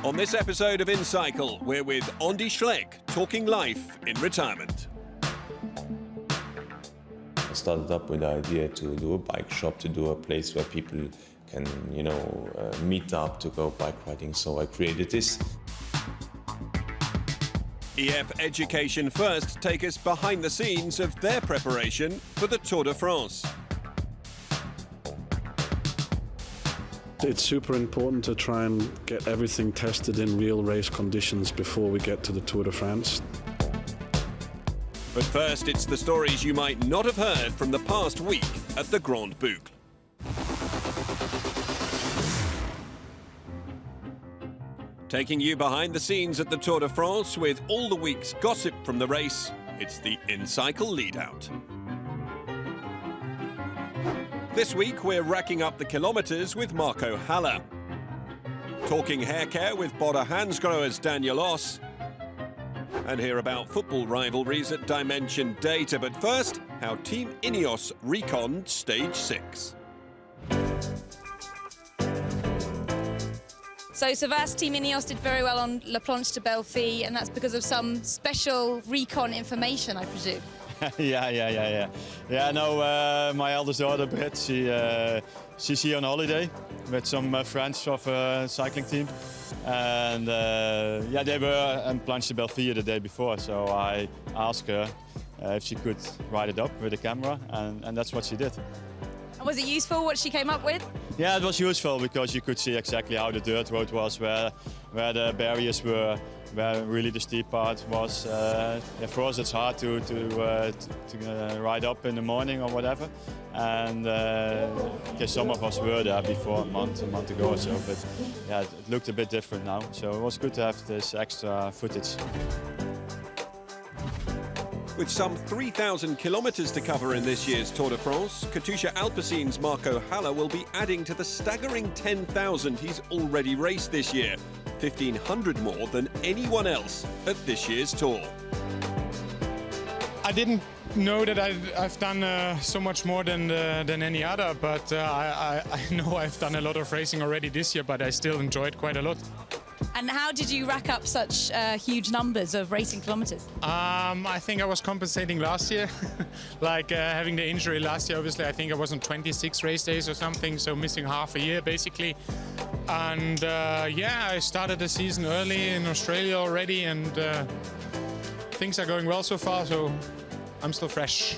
On this episode of inCycle, we're with Schleck, talking life in retirement. I started up with the idea to do a bike shop, to do a place where people can, meet up to go bike riding. So I created this. EF Education First take us behind the scenes of their preparation for the Tour de France. It's super important to try and get everything tested in real race conditions before we get to the Tour de France. But first, it's the stories you might not have heard from the past week at the Grande Boucle. Taking you behind the scenes at the Tour de France with all the week's gossip from the race, it's the inCycle lead-out. This week, we're racking up the kilometres with Marco Haller. Talking hair care with Bora Hansgrohe's Daniel Oss. And hear about football rivalries at Dimension Data. But first, how Team Ineos reconned Stage 6. So Savas, Team Ineos did very well on La Planche de Belfi, and that's because of some special recon information, I presume. Yeah, no, my eldest daughter, Britt, she's here on holiday with some friends of a cycling team. And they were on Planche de Belfi the day before, so I asked her if she could ride it up with a camera, and that's what she did. And was it useful what she came up with? Yeah, it was useful because you could see exactly how the dirt road was, where the barriers were, where really the steep part was. For us, it's hard to ride up in the morning or whatever. And some of us were there before a month ago or so. But yeah, it looked a bit different now. So it was good to have this extra footage. With some 3,000 kilometres to cover in this year's Tour de France, Katusha Alpecine's Marco Haller will be adding to the staggering 10,000 he's already raced this year, 1,500 more than anyone else at this year's Tour. I didn't know that I've done so much more than any other, but I know I've done a lot of racing already this year, but I still enjoyed quite a lot. And how did you rack up such huge numbers of racing kilometres? I think I was compensating last year, having the injury last year. Obviously, I think I was on 26 race days or something, so missing half a year basically. And I started the season early in Australia already, and things are going well so far, so I'm still fresh.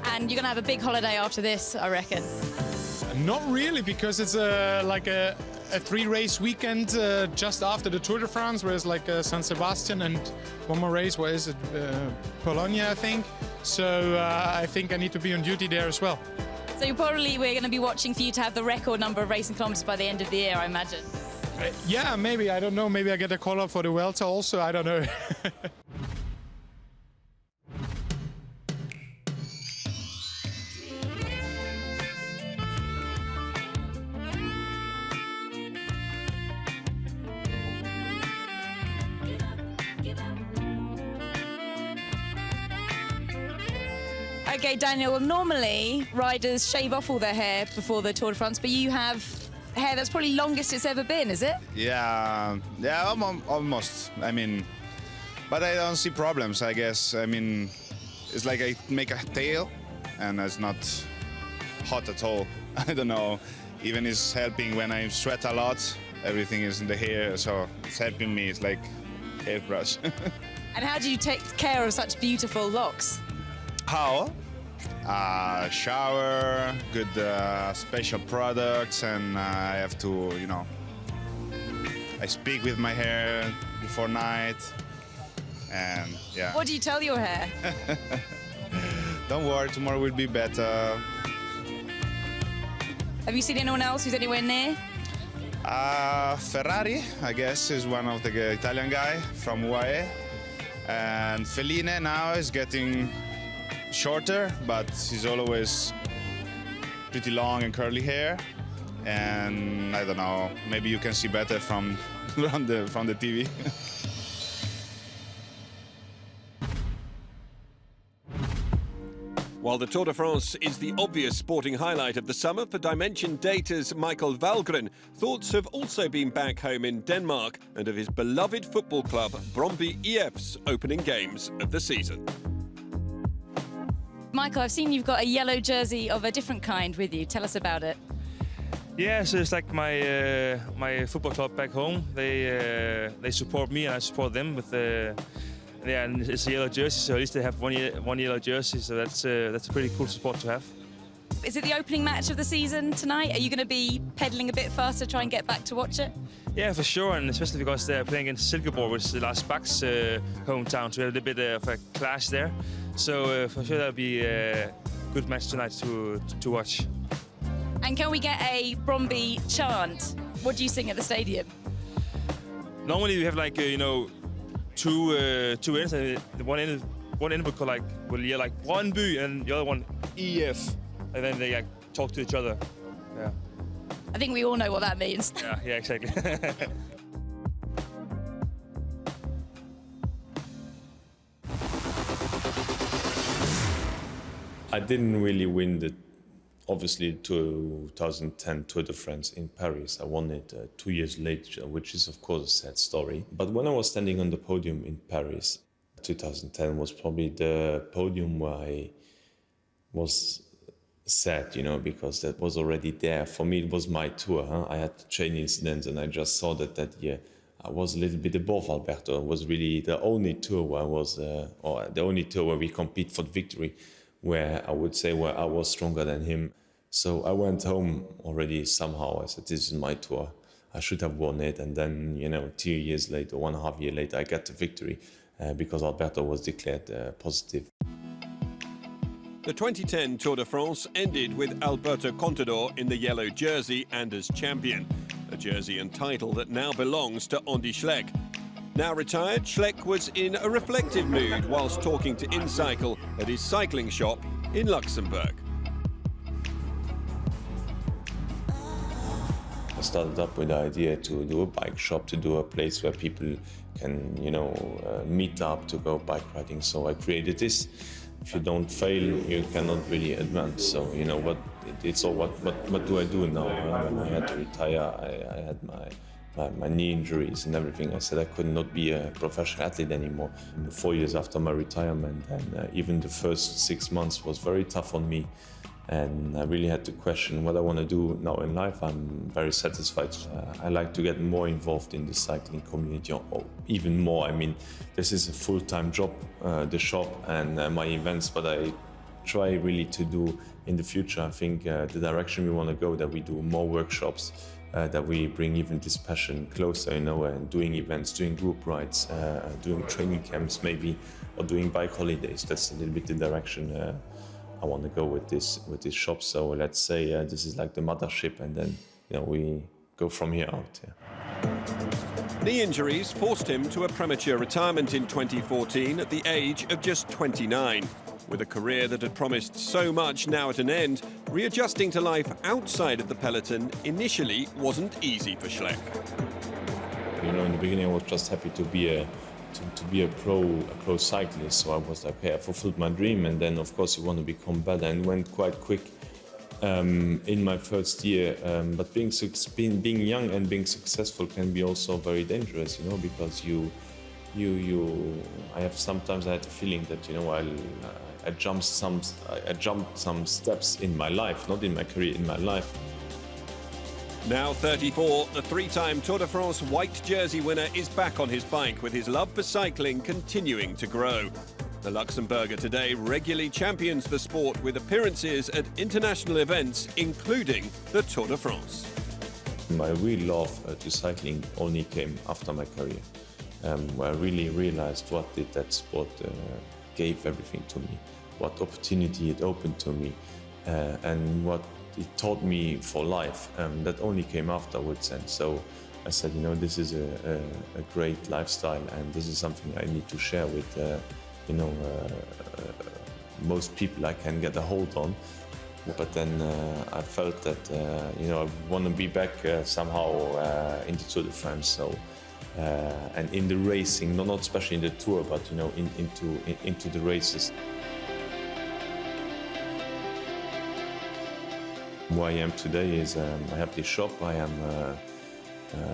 And you're going to have a big holiday after this, I reckon? Not really, because it's a 3-race weekend just after the Tour de France, where it's San Sebastian and one more race, where is it? Polonia, I think. So I think I need to be on duty there as well. So we're going to be watching for you to have the record number of racing kilometres by the end of the year, I imagine. Yeah, maybe. I don't know. Maybe I get a call up for the Vuelta also. I don't know. Okay, Daniel, well, normally riders shave off all their hair before the Tour de France, but you have hair that's probably longest it's ever been, is it? Yeah, almost. But I don't see problems, I guess. It's like I make a tail and it's not hot at all. I don't know. Even it's helping when I sweat a lot. Everything is in the hair, so it's helping me. It's like hairbrush. And how do you take care of such beautiful locks? How? Shower, good special products, and I have to, I speak with my hair before night, and yeah. What do you tell your hair? Don't worry, tomorrow will be better. Have you seen anyone else who's anywhere near? Ferrari, I guess, is one of the Italian guy from UAE, and Feline now is getting shorter, but he's always pretty long and curly hair, and I don't know, maybe you can see better from the TV. While the Tour de France is the obvious sporting highlight of the summer, for Dimension Data's Michael Valgren, thoughts have also been back home in Denmark and of his beloved football club Brøndby IF's opening games of the season. Michael, I've seen you've got a yellow jersey of a different kind with you. Tell us about it. Yeah, so it's like my football club back home. They support me and I support them with yeah, and it's a yellow jersey, so at least they have one yellow jersey. So that's a pretty cool support to have. Is it the opening match of the season tonight? Are you going to be pedalling a bit faster to try and get back to watch it? Yeah, for sure, and especially because they're playing against Silkeborg, which is Lars Bach's hometown, so we have a little bit of a clash there. So for sure that'll be a good match tonight to watch. And can we get a Brøndby chant? What do you sing at the stadium? Normally we have like two ends, and one end will yell like Brøndby, and the other one EF, and then they like talk to each other. Yeah. I think we all know what that means. Yeah, exactly. I didn't really win the, obviously, 2010 Tour de France in Paris. I won it 2 years later, which is, of course, a sad story. But when I was standing on the podium in Paris, 2010 was probably the podium where I was sad, because that was already there. For me, it was my tour. I had the chain incident, and I just saw that year I was a little bit above Alberto. It was really the only tour where I was, or the only tour where we compete for the victory, where I would say where I was stronger than him. So I went home already somehow. I said, this is my tour. I should have won it. And then, 2 years later, 1.5 years later, I got the victory because Alberto was declared positive. The 2010 Tour de France ended with Alberto Contador in the yellow jersey and as champion, a jersey and title that now belongs to Andy Schleck. Now retired, Schleck was in a reflective mood whilst talking to inCycle at his cycling shop in Luxembourg. I started up with the idea to do a bike shop, to do a place where people can, meet up to go bike riding. So I created this. If you don't fail, you cannot really advance. So, it's all what do I do now? When I had to retire, I had my knee injuries and everything. I said I could not be a professional athlete anymore. 4 years after my retirement, and even the first 6 months was very tough on me. And I really had to question what I want to do now in life. I'm very satisfied. I like to get more involved in the cycling community, or even more. I mean, this is a full-time job, the shop and my events, but I try really to do in the future. I think the direction we want to go, that we do more workshops, that we bring even this passion closer, and doing events, doing group rides, doing training camps maybe, or doing bike holidays. That's a little bit the direction I want to go with this shop. So let's say this is like the mothership, and then we go from here out. Yeah. Knee injuries forced him to a premature retirement in 2014 at the age of just 29. With a career that had promised so much now at an end, readjusting to life outside of the peloton initially wasn't easy for Schleck. In the beginning I was just happy to be a pro cyclist, so I was like, hey, I fulfilled my dream, and then of course you want to become better, and went quite quick in my first year. But being young and being successful can be also very dangerous, because I had the feeling that I jumped some steps in my life, not in my career, in my life. Now 34, the three-time Tour de France white jersey winner is back on his bike, with his love for cycling continuing to grow. The Luxembourger today regularly champions the sport with appearances at international events, including the Tour de France. My real love to cycling only came after my career, where I really realized what did that sport gave everything to me, what opportunity it opened to me, and what it taught me for life. That only came afterwards, and so I said, this is a great lifestyle, and this is something I need to share with most people I can get a hold on. But then I felt that I want to be back somehow in the Tour de France. So and in the racing, not especially in the Tour, but into the races. Who I am today is I have this shop. I am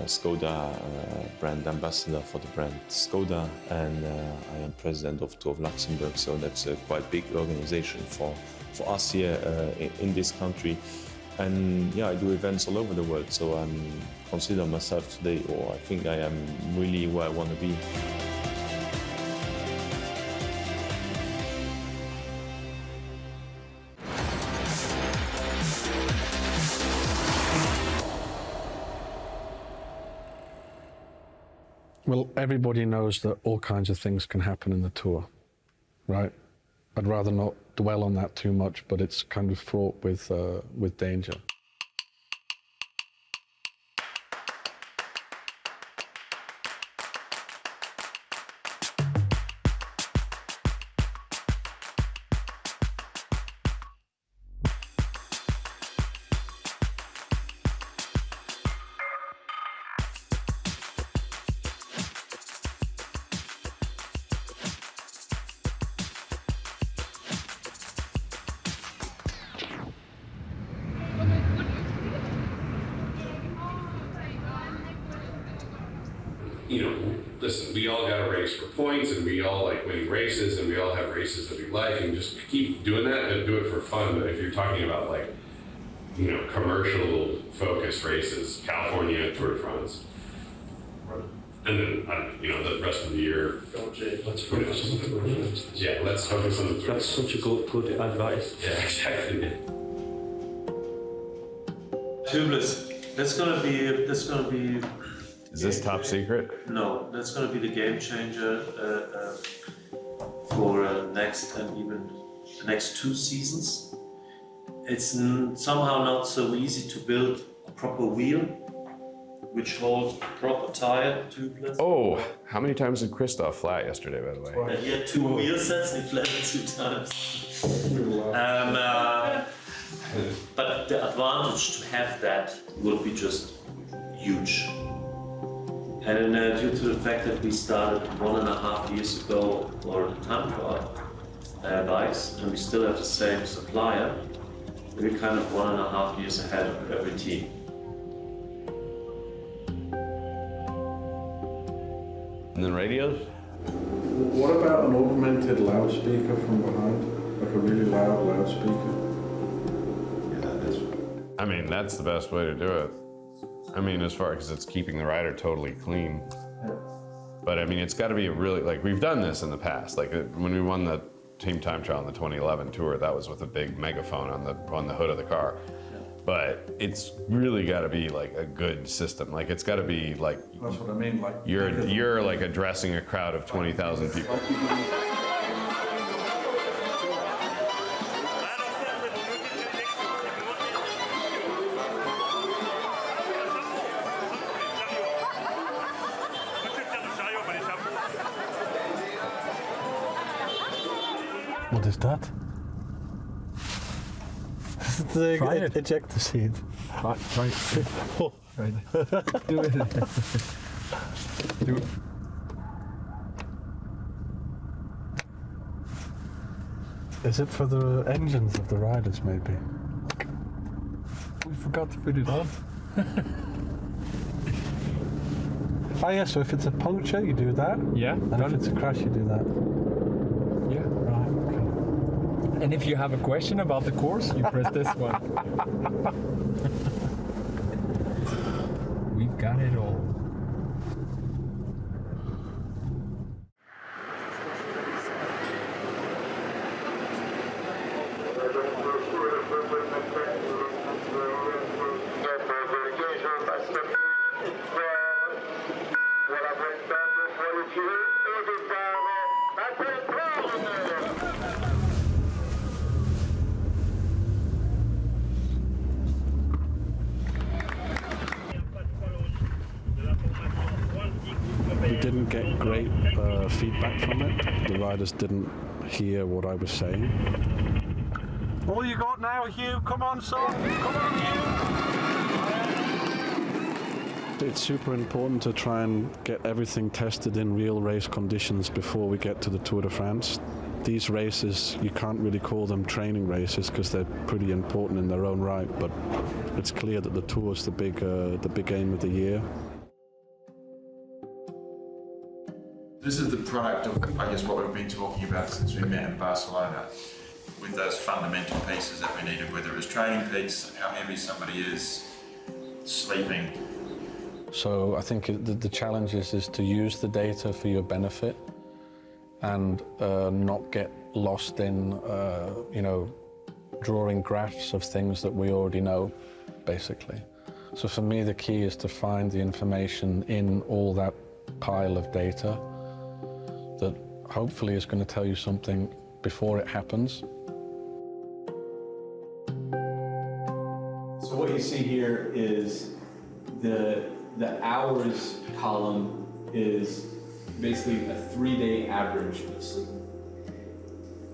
Skoda brand ambassador for the brand Skoda, and I am president of Tour of Luxembourg. So that's a quite big organization for us here in this country. And yeah, I do events all over the world. So I consider myself today, or I think I am really where I want to be. Well, everybody knows that all kinds of things can happen in the Tour, right? I'd rather not dwell on that too much, but it's kind of fraught with danger. You know, listen, we all got to race for points, and we all like winning races, and we all have races that we like, and just keep doing that and do it for fun. But if you're talking about like, you know, commercial focused races, California, Tour de France, and then, you know, the rest of the year. Let's focus on the Tour de France. Yeah, let's focus on the Tour de France. That's such a good advice. Yeah, exactly. Tubeless. That's gonna be. Is this top secret? No, that's gonna be the game changer for next and even the next 2 seasons. It's somehow not so easy to build a proper wheel which holds a proper tire, tubeless. Oh, how many times did Christoph flat yesterday, by the way? He had 2 wheel sets and he flattened 2 times. But the advantage to have that will be just huge. And due to the fact that we started 1.5 years ago for the time trial bikes, and we still have the same supplier, we're kind of 1.5 years ahead of every team. And then radios? What about an augmented loudspeaker from behind? Like a really loud loudspeaker? I mean, that's the best way to do it. I mean, as far as it's keeping the rider totally clean. But I mean, it's got to be really, like, we've done this in the past. Like when we won the team time trial on the 2011 tour, that was with a big megaphone on the hood of the car. But it's really got to be like a good system. Like it's got to be like. That's what I mean. Like you're like addressing a crowd of 20,000 people. What is that? The ejector seat. Right. Oh. Right. Do it. Do it. Is it for the engines of the riders, maybe? We forgot to put it on. Oh yeah, so if it's a puncture, you do that? Yeah. And if it's a crash, you do that? Yeah. Right, okay. And if you have a question about the course, you press this one. We've got it all. We didn't get great feedback from it. The riders didn't hear what I was saying. All you got now, Hugh? Come on, son! Come on, Hugh! It's super important to try and get everything tested in real race conditions before we get to the Tour de France. these races, you can't really call them training races because they're pretty important in their own right, but it's clear that the Tour is the big aim of the year. This is the product of, I guess, what we've been talking about since we met in Barcelona, with those fundamental pieces that we needed, whether it was training peaks, how heavy somebody is, sleeping. So I think the challenge is to use the data for your benefit and not get lost in, drawing graphs of things that we already know, basically. So for me, the key is to find the information in all that pile of data that hopefully is going to tell you something before it happens. So what you see here is the hours column is basically a 3-day average of sleep.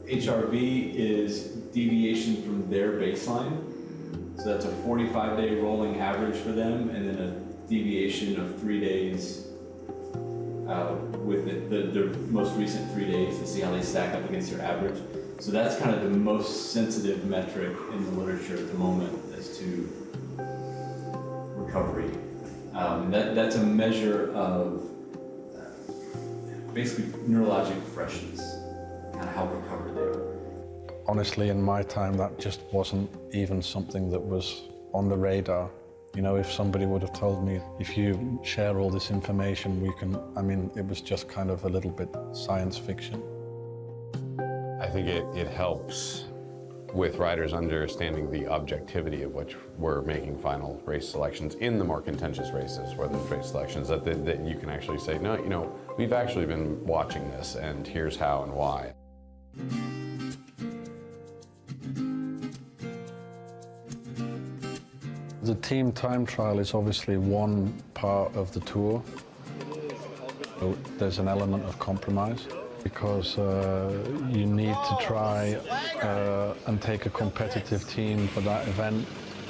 HRV is deviation from their baseline. So that's a 45-day rolling average for them, and then a deviation of 3 days with the most recent 3 days to see how they stack up against your average. So that's kind of the most sensitive metric in the literature at the moment as to recovery. That's a measure of basically neurologic freshness, kind of how recovered they are. Honestly, in my time, that just wasn't even something that was on the radar. You know, if somebody would have told me, if you share all this information, it was just kind of a little bit science fiction. I think it helps with riders understanding the objectivity of which we're making final race selections in the more contentious races, where there's race selections, that you can actually say, no, we've actually been watching this, and here's how and why. The team time trial is obviously one part of the Tour. There's an element of compromise because you need to try and take a competitive team for that event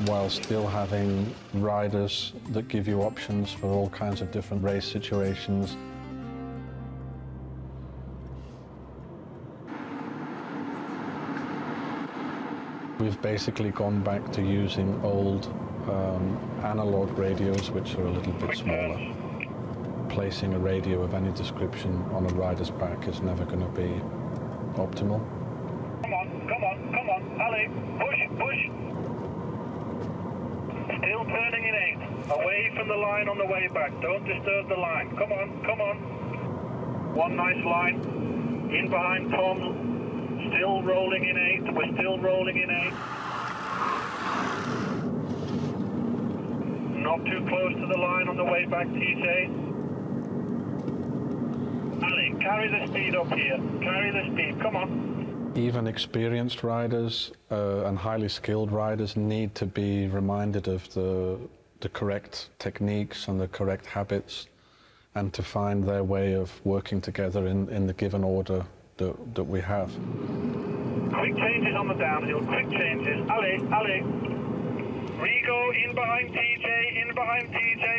while still having riders that give you options for all kinds of different race situations. We've basically gone back to using old analog radios, which are a little bit smaller. Placing a radio of any description on a rider's back is never going to be optimal. Come on, Ali, push. Still turning in 8, away from the line on the way back, don't disturb the line. Come on. One nice line, in behind Tom, still rolling in 8, we're still rolling in 8. Not too close to the line on the way back, TJ. Ali, carry the speed up here. Carry the speed, come on. Even experienced riders and highly skilled riders need to be reminded of the correct techniques and the correct habits, and to find their way of working together in the given order that we have. Quick changes on the downhill, quick changes. Ali. Rigo in behind TJ,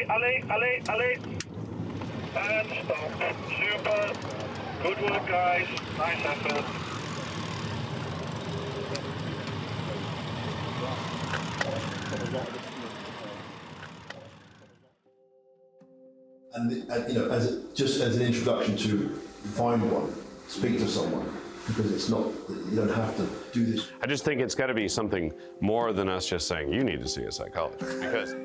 Ali. And stop. Super. Good work, guys. Nice effort. And just as an introduction to find one, speak to someone, because it's not, you don't have to do this. I just think it's got to be something more than us just saying, you need to see a psychologist, because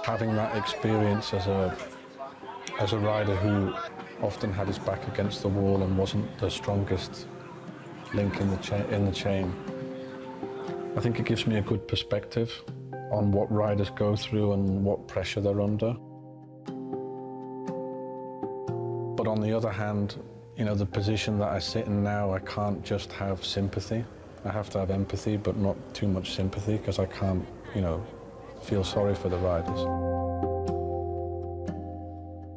having that experience as a rider who often had his back against the wall and wasn't the strongest link in the chain, I think it gives me a good perspective on what riders go through and what pressure they're under. But on the other hand, the position that I sit in now, I can't just have sympathy. I have to have empathy, but not too much sympathy, because I can't, feel sorry for the riders.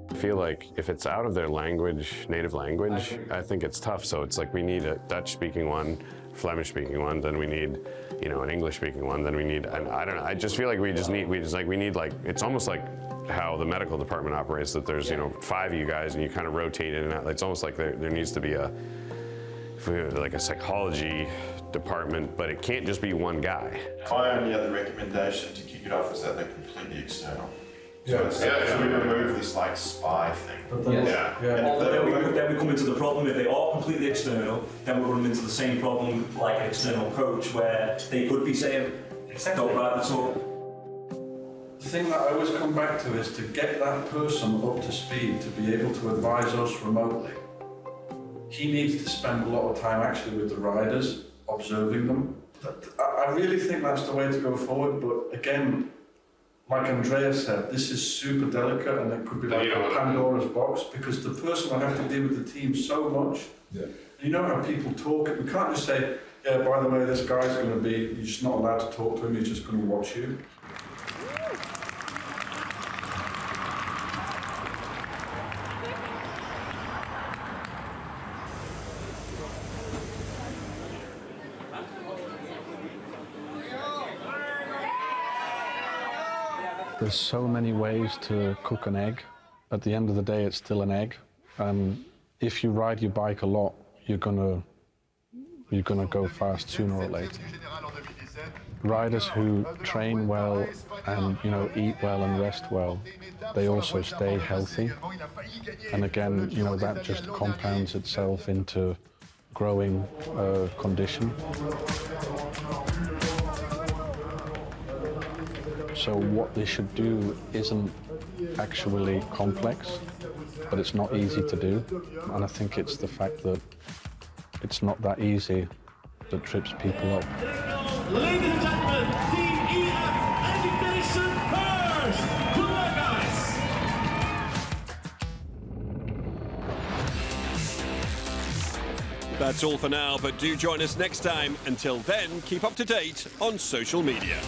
I feel like if it's out of their language, native language, I think it's tough. So it's like we need a Dutch-speaking one Flemish-speaking one, then we need, you know, an English-speaking one, then we need, and I don't know, I just feel like we need like, it's almost like how the medical department operates, that there's, you know, 5 of you guys and you kind of rotate in and out. It's almost like there needs to be like a psychology department, but it can't just be one guy. My only other recommendation to kick it off is that they're completely external. Yeah. So we remove this like spy thing. Then we come into the problem, if they are completely external, then we run into the same problem like an external coach where they could be saying, don't ride the talk. The thing that I always come back to is to get that person up to speed to be able to advise us remotely. He needs to spend a lot of time actually with the riders, observing them. I really think that's the way to go forward, but again, like Andrea said, this is super delicate and it could be like a Pandora's box because the person will have to deal with the team so much. Yeah. You know how people talk, we can't just say, yeah, by the way, this guy's going to be, you're just not allowed to talk to him, he's just going to watch you. There's so many ways to cook an egg. At the end of the day, it's still an egg. And if you ride your bike a lot, you're gonna go fast sooner or later. Riders who train well and eat well and rest well, they also stay healthy. And again, that just compounds itself into growing condition. So what they should do isn't actually complex, but it's not easy to do. And I think it's the fact that it's not that easy that trips people up. Ladies and gentlemen, Team EF Education first! Good luck, guys! That's all for now, but do join us next time. Until then, keep up to date on social media.